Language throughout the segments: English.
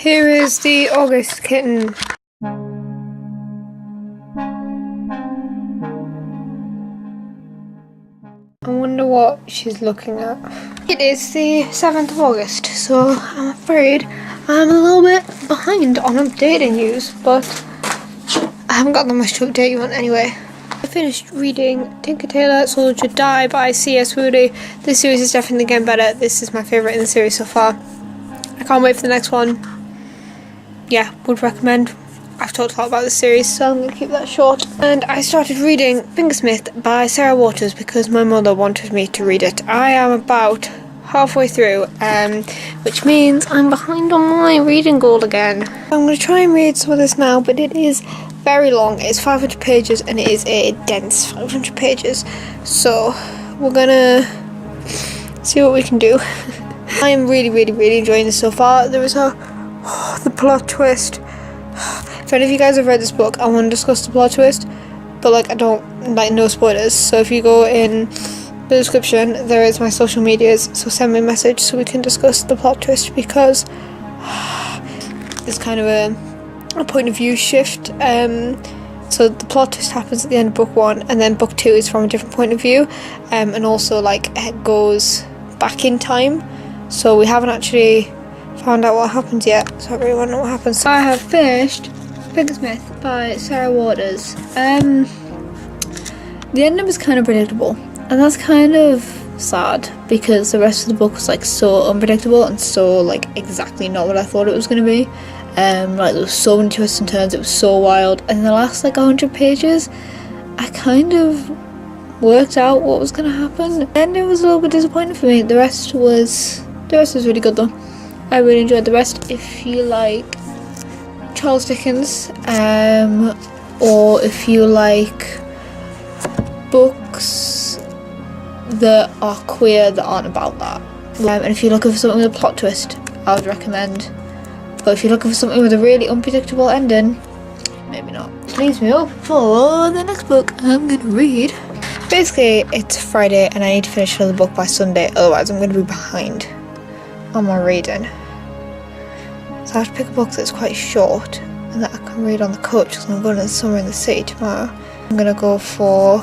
Here is the August kitten. I wonder what she's looking at. It is the 7th of August, so I'm afraid I'm a little bit behind on updating news, but I haven't got that much to update you on anyway. I finished reading Tinker Tailor Soldier Die by C.S. Woody. This series is definitely getting better. This is my favourite in the series so far. I can't wait for the next one. Yeah, would recommend. I've talked a lot about this series, so I'm going to keep that short. And I started reading Fingersmith by Sarah Waters because my mother wanted me to read it. I am about halfway through, which means I'm behind on my reading goal again. I'm going to try and read some of this now, but it is very long. It's 500 pages and it is a dense 500 pages. So we're going to see what we can do. I am really enjoying this so far. There is the plot twist. If any of you guys have read this book, I want to discuss the plot twist, but I don't no spoilers. So if you go in the description, there is my social medias, so send me a message so we can discuss the plot twist, because it's kind of a point of view shift. So the plot twist happens at the end of book 1, and then book 2 is from a different point of view, and also it goes back in time. So we haven't actually found out what happens yet, so I really want to know what happens. So I have finished Fingersmith by Sarah Waters. The ending was kind of predictable, and that's kind of sad because the rest of the book was so unpredictable and so exactly not what I thought it was going to be. There was so many twists and turns. It was so wild, and in the last 100 pages I kind of worked out what was going to happen, and it was a little bit disappointing for me. The rest was really good though. I really enjoyed the rest. If you like Charles Dickens, or if you like books that are queer that aren't about that, and if you're looking for something with a plot twist, I would recommend. But if you're looking for something with a really unpredictable ending, maybe not. Leaves me up for the next book I'm gonna read. Basically, it's Friday and I need to finish another book by Sunday, otherwise I'm gonna be behind on my reading. So I have to pick a book that's quite short and that I can read on the coach, because I'm going to Summer in the City tomorrow. I'm going to go for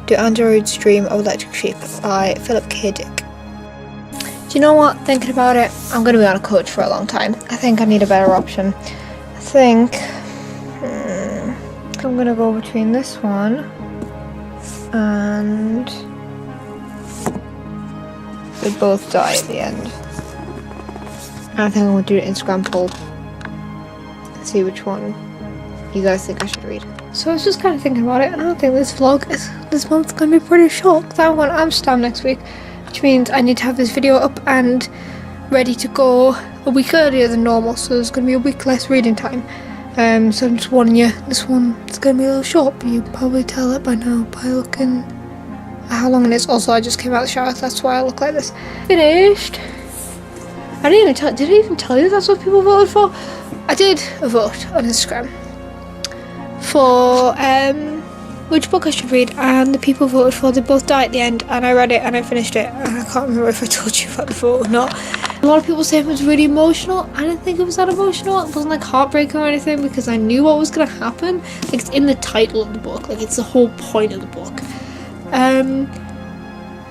Do Androids Dream of Electric Sheep by Philip K. Dick. Do you know what? Thinking about it, I'm going to be on a coach for a long time. I think I need a better option. I think I'm going to go between this one and They Both Die at the End. I think I'm going to do an Instagram poll and see which one you guys think I should read. So I was just kind of thinking about it, and I don't think this month's going to be pretty short, because I'm going to Amsterdam next week, which means I need to have this video up and ready to go a week earlier than normal, so there's going to be a week less reading time. So I'm just warning you, this one is going to be a little short, but you probably tell it by now by looking at how long it is. Also, I just came out of the shower, that's why I look like this. Finished. Did I even tell you that's what people voted for? I did a vote on Instagram for which book I should read, and the people voted for They Both Die at the End, and I read it and I finished it, and I can't remember if I told you about the vote or not. A lot of people say it was really emotional. I didn't think it was that emotional. It wasn't heartbreaking or anything, because I knew what was going to happen. It's in the title of the book, it's the whole point of the book.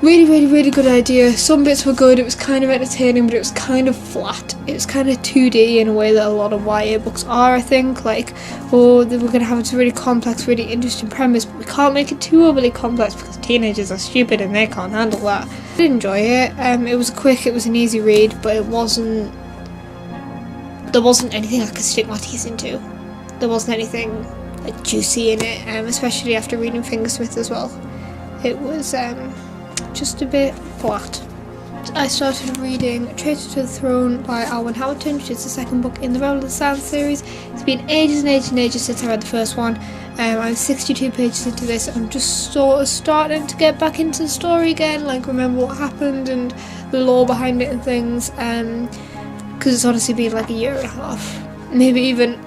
Really good idea. Some bits were good, it was kind of entertaining, but it was kind of flat. It was kind of 2D in a way that a lot of YA books are, I think. They were going to have this really complex, really interesting premise, but we can't make it too overly complex because teenagers are stupid and they can't handle that. I did enjoy it. It was quick, it was an easy read, but there wasn't anything I could stick my teeth into. There wasn't anything juicy in it, especially after reading Fingersmith as well. It was just a bit flat. I started reading Traitor to the Throne by Alwyn Hamilton, which is the second book in the Rebel of the South series. It's been ages since I read the first one. I'm 62 pages into this. I'm just sort of starting to get back into the story again, remember what happened and the lore behind it and things, because it's honestly been a year and a half, maybe even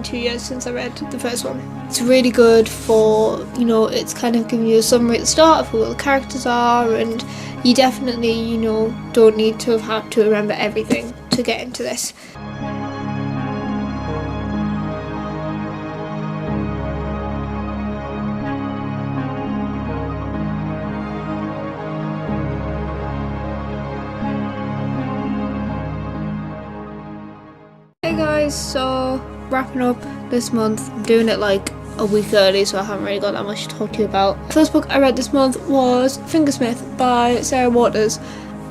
2 years since I read the first one. It's really good for, it's kind of giving you a summary at the start of who all the characters are, and you definitely, don't need to have had to remember everything to to get into this. Hey guys, so wrapping up this month. I'm doing it like a week early, so I haven't really got that much to talk to you about. The first book I read this month was Fingersmith by Sarah Waters.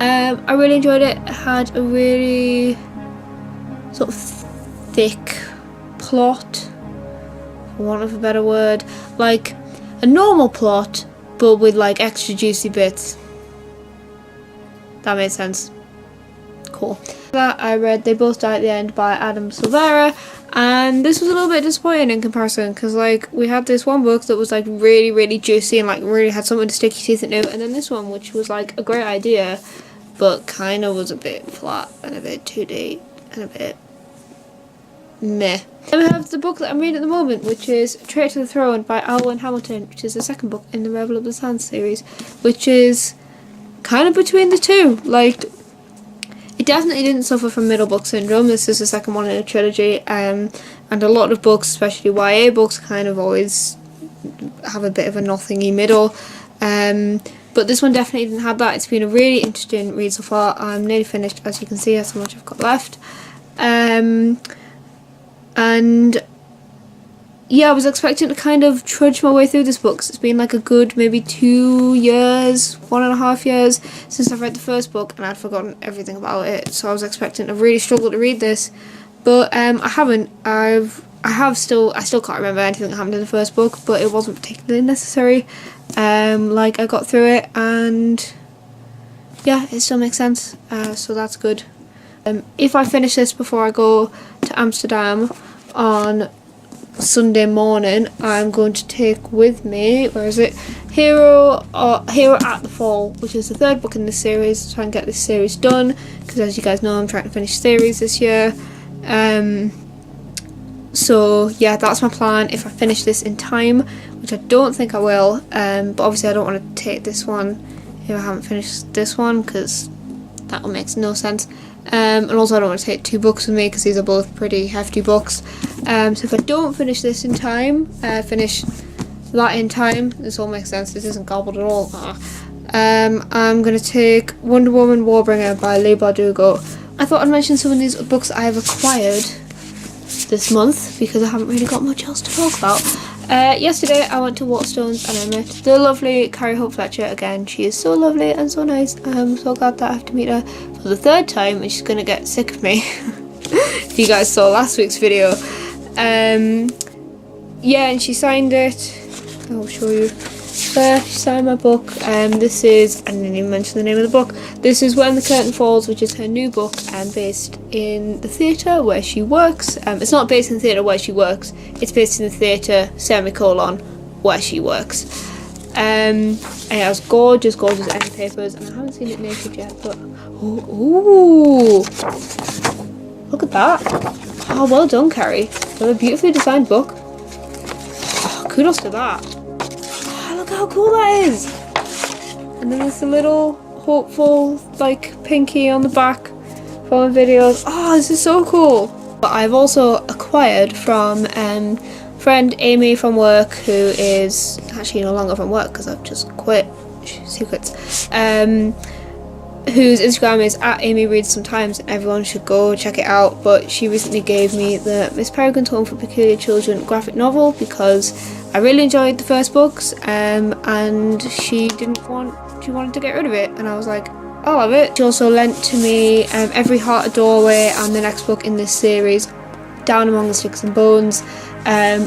I really enjoyed it. It had a really sort of thick plot, for want of a better word, like a normal plot but with like extra juicy bits. That made sense. Cool. That I read They Both Die at the End by Adam Silvera, and this was a little bit disappointing in comparison, because like we had this one book that was like really juicy and like really had something to stick your teeth into, and then this one which was like a great idea but kind of was a bit flat and a bit too deep and a bit meh. Then we have the book that I'm reading at the moment, which is Traitor to the Throne by Alwyn Hamilton, which is the second book in the Rebel of the Sands series, which is kind of between the two. Like, it definitely didn't suffer from middle book syndrome. This is the second one in a trilogy, and a lot of books, especially YA books, kind of always have a bit of a nothingy middle. But this one definitely didn't have that. It's been a really interesting read so far. I'm nearly finished, as you can see, that's how much I've got left. And yeah, I was expecting to kind of trudge my way through this book, 'cause it's been like a good maybe 2 years, 1.5 years since I've read the first book, and I'd forgotten everything about it. So I was expecting to really struggle to read this, but I haven't. I still can't remember anything that happened in the first book, but it wasn't particularly necessary. Like, I got through it, and yeah, it still makes sense. So that's good. If I finish this before I go to Amsterdam on Sunday morning, I'm going to take with me, where is it, Hero at the Fall, which is the third book in this series, to try and get this series done, because as you guys know, I'm trying to finish series this year. So yeah, that's my plan if I finish this in time, which I don't think I will, but obviously I don't want to take this one if I haven't finished this one, because that will make no sense. And also I don't want to take 2 books with me, because these are both pretty hefty books. So if I don't finish this in time, finish that in time, this all makes sense, this isn't garbled at all. I'm going to take Wonder Woman Warbringer by Leigh Bardugo. I thought I'd mention some of these books I have acquired this month, because I haven't really got much else to talk about. Yesterday I went to Waterstones and I met the lovely Carrie Hope Fletcher again. She is so lovely and so nice. I'm so glad that I have to meet her for the 3rd time, and she's gonna get sick of me. If you guys saw last week's video. Yeah, and she signed it. I'll show you. There, she signed my book. This is, I didn't even mention the name of the book. This is When the Curtain Falls, which is her new book, and based in the theatre where she works. It's not based in the theatre where she works, it's based in the theatre, semicolon, where she works. And it has gorgeous end papers, and I haven't seen it naked yet, but ooh, look at that. Oh, well done, Carrie. What a beautifully designed book. Oh, kudos to that. Look how cool that is. And then there's a little hopeful like pinky on the back for my videos. Oh, this is so cool. But I've also acquired from friend Amy from work, who is actually no longer from work because I've just quit. Secrets. Whose Instagram is @AmyReadsSometimes, and everyone should go check it out. But she recently gave me the Miss Peregrine's Home for Peculiar Children graphic novel, because I really enjoyed the first books, and she wanted to get rid of it, and I was like, I'll have it. She also lent to me Every Heart a Doorway and the next book in this series, Down Among the Sticks and Bones,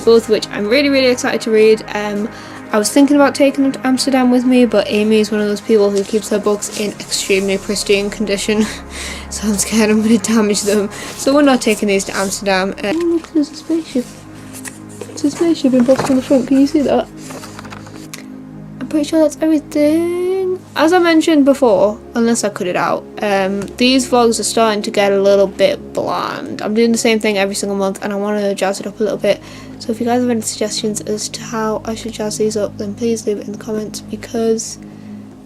both of which I'm really excited to read. I was thinking about taking them to Amsterdam with me, but Amy is one of those people who keeps her books in extremely pristine condition, so I'm scared I'm going to damage them. So we're not taking these to Amsterdam. Oh look, there's a spaceship. There's a spaceship embossed on the front, can you see that? I'm pretty sure that's everything. As I mentioned before, unless I cut it out, these vlogs are starting to get a little bit bland. I'm doing the same thing every single month, and I want to jazz it up a little bit. So if you guys have any suggestions as to how I should jazz these up, then please leave it in the comments, because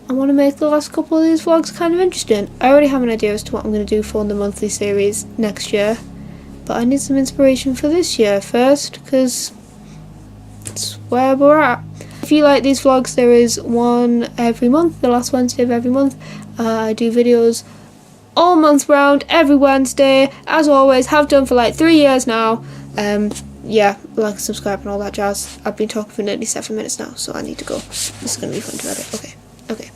I want to make the last couple of these vlogs kind of interesting. I already have an idea as to what I'm going to do for the monthly series next year, but I need some inspiration for this year first, because it's where we're at. If you like these vlogs, there is one every month, the last Wednesday of every month. I do videos all month round, every Wednesday, as always, have done for like 3 years now. Yeah, like, subscribe and all that jazz. I've been talking for nearly 7 minutes now, so I need to go. This is going to be fun to edit. Okay.